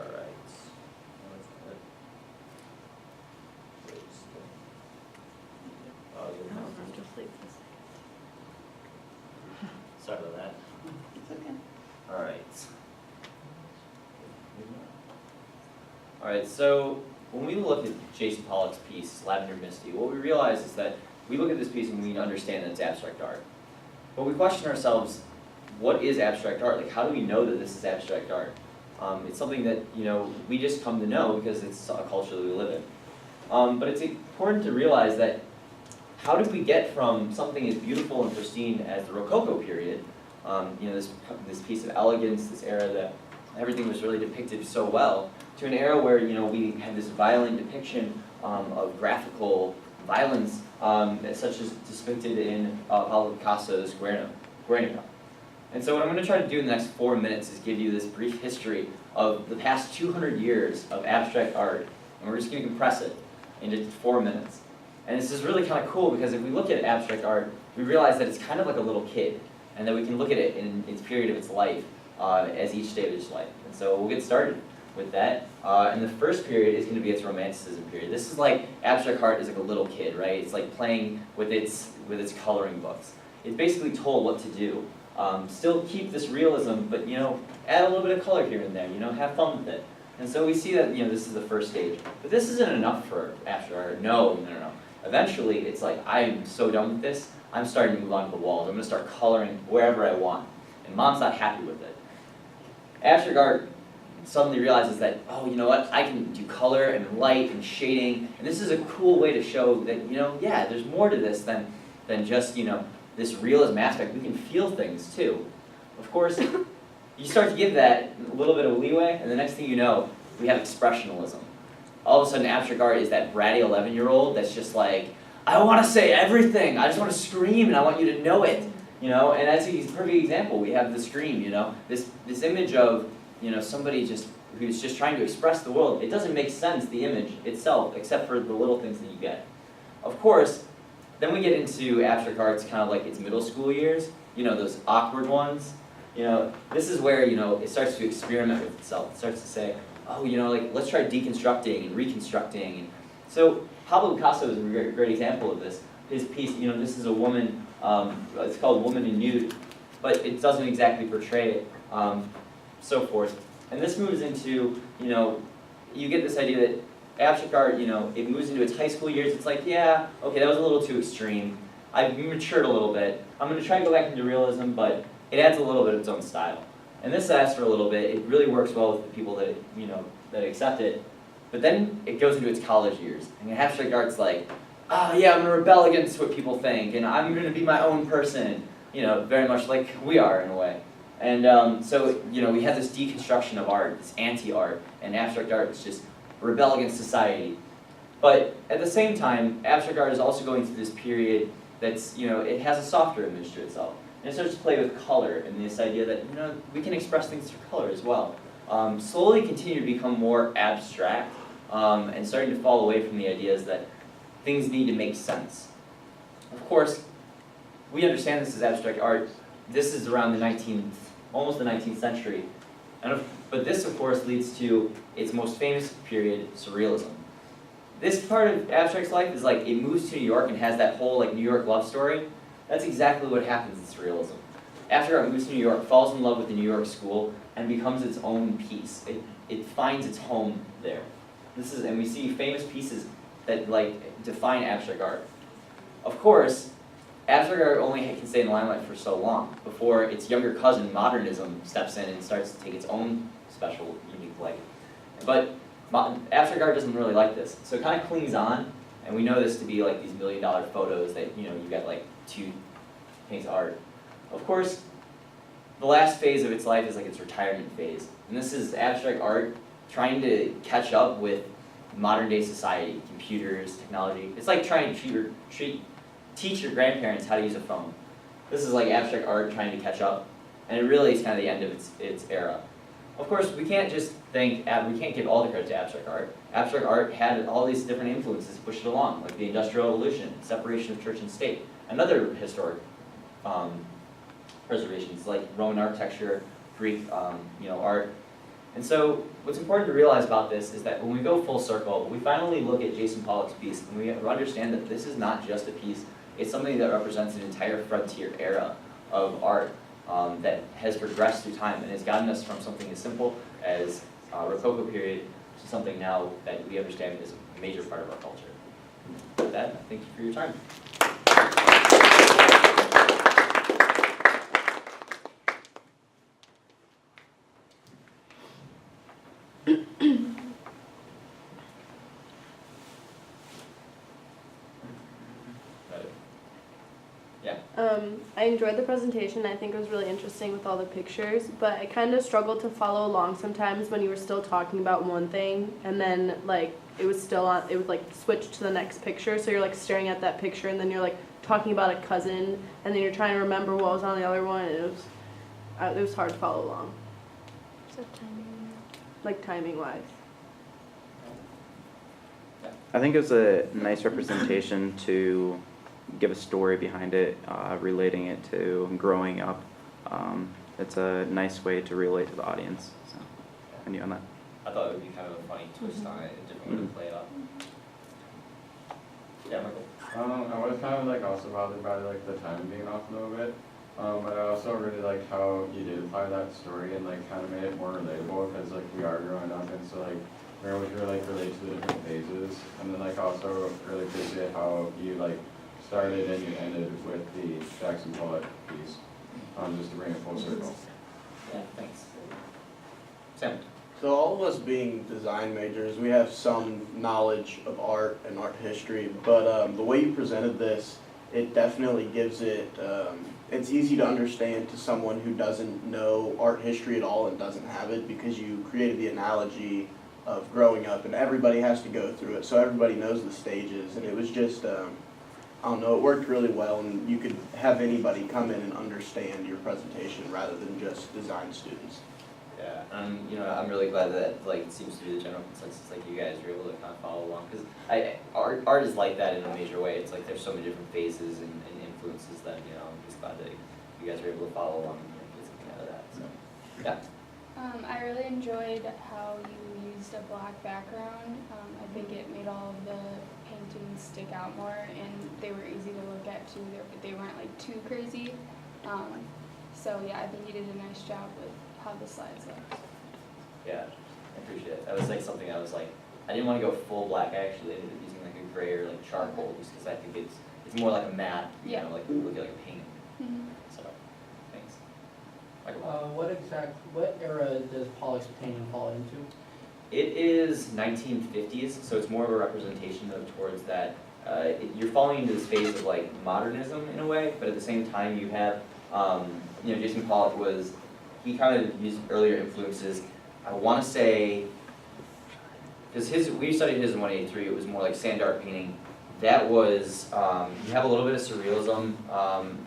Alright. Sorry about that. It's okay. Alright. Alright, so when we look at Jason Pollock's piece, Lavender Misty, what we realize is that we look at this piece and we understand that it's abstract art. But we question ourselves, what is abstract art? Like, how do we know that this is abstract art? It's something that, we just come to know because it's a culture that we live in. But it's important to realize that how did we get from something as beautiful and pristine as the Rococo period, this piece of elegance, this era that everything was really depicted so well, to an era where we had this violent depiction of graphical violence, such as depicted in Pablo Picasso's Guernica. And so what I'm going to try to do in the next 4 minutes is give you this brief history of the past 200 years of abstract art, and we're just going to compress it into 4 minutes. And this is really kind of cool because if we look at abstract art, we realize that it's kind of like a little kid, and that we can look at it in its period of its life as each stage of its life. And so we'll get started with that. And the first period is going to be its Romanticism period. This is like, abstract art is like a little kid, right? It's like playing with its coloring books. It's basically told what to do. Still keep this realism, but add a little bit of color here and there, have fun with it. And so we see that this is the first stage. But this isn't enough for abstract art. No. Eventually, it's like, I am so done with this, I'm starting to move on to the walls. I'm going to start coloring wherever I want. And mom's not happy with it. Abstract art suddenly realizes that, oh, you know what, I can do color and light and shading, and this is a cool way to show that, yeah, there's more to this than just, this realism aspect. We can feel things too. Of course, you start to give that a little bit of leeway, and the next thing you know, we have expressionism. All of a sudden, abstract art is that bratty 11-year-old that's just like, I want to say everything, I just want to scream, and I want you to know it. And that's a perfect example. We have the scream, this image of, somebody who's just trying to express the world. It doesn't make sense, the image itself, except for the little things that you get. Of course, then we get into abstract arts kind of like its middle school years, those awkward ones. This is where, it starts to experiment with itself. It starts to say, oh, let's try deconstructing and reconstructing. And so Pablo Picasso is a great example of this. His piece, this is a woman, it's called Woman in Nude, but it doesn't exactly portray it, so forth. And this moves into, you get this idea that abstract art, it moves into its high school years. It's like, yeah, okay, that was a little too extreme. I've matured a little bit. I'm going to try to go back into realism, but it adds a little bit of its own style. And this lasts for a little bit. It really works well with the people that, that accept it. But then it goes into its college years. And abstract art's like, oh yeah, I'm going to rebel against what people think, and I'm going to be my own person, very much like we are in a way. And so, we have this deconstruction of art, this anti-art, and abstract art is just rebel against society. But at the same time, abstract art is also going through this period that's, it has a softer image to itself. And it starts to play with color and this idea that, we can express things through color as well. Slowly continue to become more abstract and starting to fall away from the ideas that things need to make sense. Of course, we understand this as abstract art. This is around almost the 19th century. But this, of course, leads to its most famous period, Surrealism. This part of abstract's life is like, it moves to New York and has that whole New York love story. That's exactly what happens in Surrealism. Abstract art moves to New York, falls in love with the New York school, and becomes its own piece. It finds its home there. And we see famous pieces that define abstract art. Of course, abstract art only can stay in the limelight for so long before its younger cousin, modernism, steps in and starts to take its own special, unique light. But abstract art doesn't really like this, so it kind of clings on, and we know this to be these $1 million photos that you got 2 paints of art. Of course, the last phase of its life is its retirement phase, and this is abstract art trying to catch up with modern day society, computers, technology. It's like trying to teach your grandparents how to use a phone. This is abstract art trying to catch up, and it really is kind of the end of its era. Of course, we can't just we can't give all the credit to abstract art. Abstract art had all these different influences push it along, like the Industrial Revolution, separation of church and state, and other historic preservations like Roman architecture, Greek art. And so what's important to realize about this is that when we go full circle, we finally look at Jason Pollock's piece and we understand that this is not just a piece, it's something that represents an entire frontier era of art that has progressed through time and has gotten us from something as simple as Rococo period to something now that we understand is a major part of our culture. With that, thank you for your time. I enjoyed the presentation. I think it was really interesting with all the pictures, but I kind of struggled to follow along sometimes when you were still talking about one thing and then like it was still on, it would like switch to the next picture, so you're like staring at that picture and then you're like talking about a cousin and then you're trying to remember what was on the other one, and it was hard to follow along. So timing. Like timing wise. I think it was a nice representation to give a story behind it, relating it to growing up. It's a nice way to relate to the audience. So, and you on that? I thought it would be kind of a funny twist on it, a different way to play it up. Yeah, Michael. I was kind of like also bothered by like the time being off a little bit, but I also really liked how you did apply that story and like kind of made it more relatable because like we are growing up and so like we're able to like relate to the different phases, and then like also really appreciate how you like started and you ended with the Jackson Pollock piece, just to bring it full circle. Yeah, thanks. Sam. So all of us being design majors, we have some knowledge of art and art history, but the way you presented this, it definitely gives it, it's easy to understand to someone who doesn't know art history at all and doesn't have it, because you created the analogy of growing up and everybody has to go through it, so everybody knows the stages, and it was just, I don't know, it worked really well, and you could have anybody come in and understand your presentation rather than just design students. Yeah, I'm really glad that like it seems to be the general consensus. Like you guys were able to kind of follow along because art is like that in a major way. It's like there's so many different phases and influences that I'm just glad that you guys were able to follow along and get something out of that. So yeah. I really enjoyed how you used a black background. I think it made all of the paintings stick out more, and they were easy to look at too. They weren't like too crazy. So yeah, I think you did a nice job with how the slides look. Yeah, I appreciate it. That was like something I was like, I didn't want to go full black. I actually ended up using like a gray or like charcoal just because I think it's more like a matte, you know, like look like a paint. So, thanks. Michael. What era does Pollock's painting fall into? It is 1950s, so it's more of a representation of towards that. You're falling into this phase of like modernism in a way, but at the same time you have, Jason Pollock he kind of used earlier influences. I want to say, because we studied his in 183, it was more like sand art painting. That was, you have a little bit of surrealism,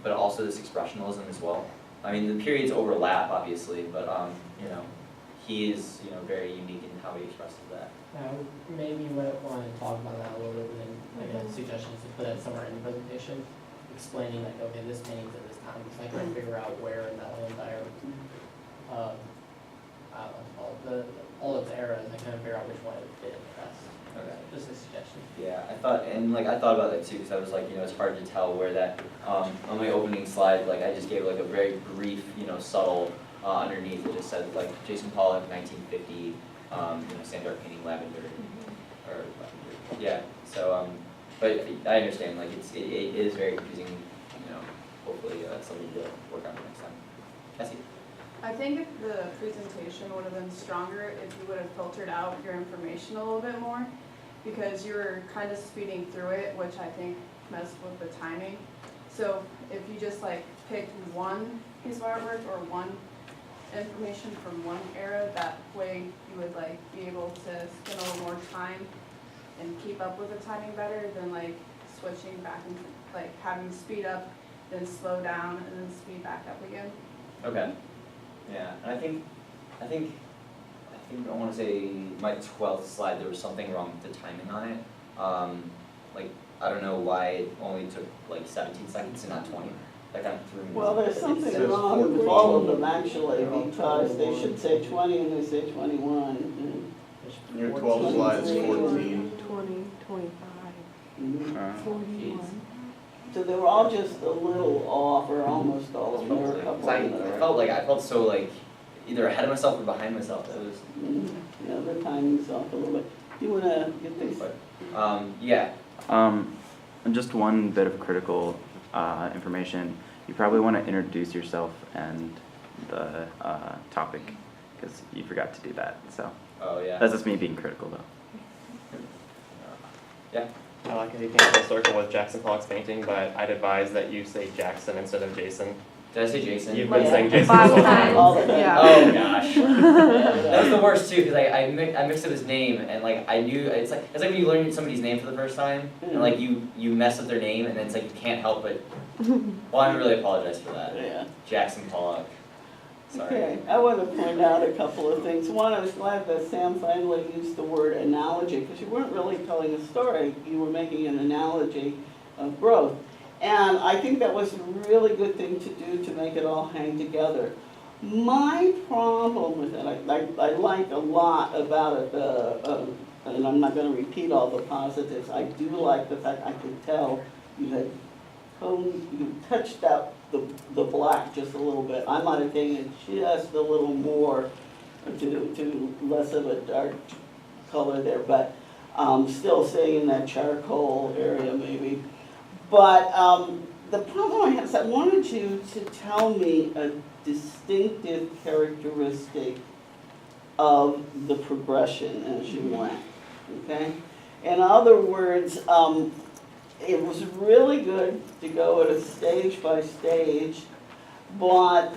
but also this expressionism as well. I mean, the periods overlap, obviously, but, he is, very unique in how he expresses that. Maybe you might want to talk about that a little bit and like a suggestion to put that somewhere in the presentation, explaining like, okay, this painting's at this time, so I can figure out where in that whole entire all its eras, I kind of figure out which one it would fit in the best. Okay. Just a suggestion. Yeah, I thought about that too, because I was like, it's hard to tell where that, on my opening slide, like I just gave like a very brief, subtle, underneath it just said like Jason Pollock, 1950, sand art painting, lavender, or lavender. Yeah, so, but I understand, like it is very confusing, hopefully that's something to work on next time. Essie? I think if the presentation would have been stronger if you would have filtered out your information a little bit more, because you were kind of speeding through it, which I think messed with the timing. So if you just like picked one piece of artwork or one information from one era, that way you would like be able to spend a little more time and keep up with the timing better than like switching back and like having speed up, then slow down, and then speed back up again. Okay. Yeah, and I think I want to say my 12th slide there was something wrong with the timing on it. I don't know why it only took like 17 seconds and not 20. That kind of threw me. Well, there's It something says wrong with 14. all of them actually, They're all because they 21. should say 20 and they say 21. Your 12 slides, 14. 20, 25, Mhm. 41. So they were all just a little off, or almost all of them, there were a couple Because of them that I are. felt so like either ahead of myself or behind myself. That was. Mhm. Yeah, the timing's off a little bit. You wanna get this? Yeah. And just one bit of critical information. You probably want to introduce yourself and the topic, because you forgot to do that. So Oh yeah. that's just me being critical, though. Yeah. I like how you came full circle with Jackson Pollock's painting, but I'd advise that you say Jackson instead of Jason. Did I say Jason? You've been Yeah. saying Jason Five this whole time. times. All the time. Yeah. Oh gosh. That was the worst too, because I mixed up his name and like I knew it's like when you learn somebody's name for the first time and like you mess up their name and then it's like you can't help but. Well, I really apologize for that. Yeah. Jackson Pollock. Sorry. Okay, I want to point out a couple of things. One, I was glad that Sam finally used the word analogy, because you weren't really telling a story, you were making an analogy of growth. And I think that was a really good thing to do to make it all hang together. My problem with it, I like a lot about it, and I'm not going to repeat all the positives. I do like the fact I could tell you had you touched out the black just a little bit. I might have taken it just a little more to less of a dark color there, but still staying in that charcoal area maybe. But the problem I have is I wanted you to tell me a distinctive characteristic of the progression as you went, okay? In other words, it was really good to go at a stage by stage, but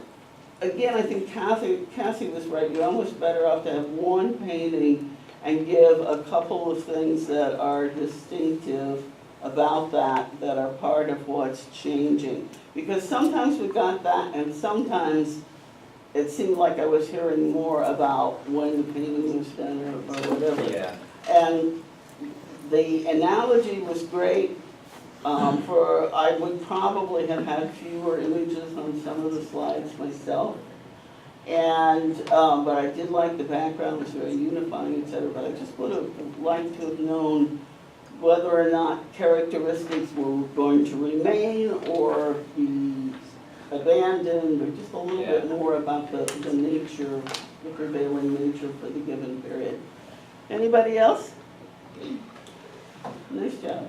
again, I think Cassie was right. You're almost better off to have one painting and give a couple of things that are distinctive about that are part of what's changing. Because sometimes we got that, and sometimes it seemed like I was hearing more about when the painting was done or whatever. Yeah. And the analogy was great. I would probably have had fewer images on some of the slides myself. And, but I did like the background, it was very unifying, et cetera, but I just would have liked to have known whether or not characteristics were going to remain or be abandoned, or just a little bit more about the nature, the prevailing nature for the given period. Anybody else? Nice job.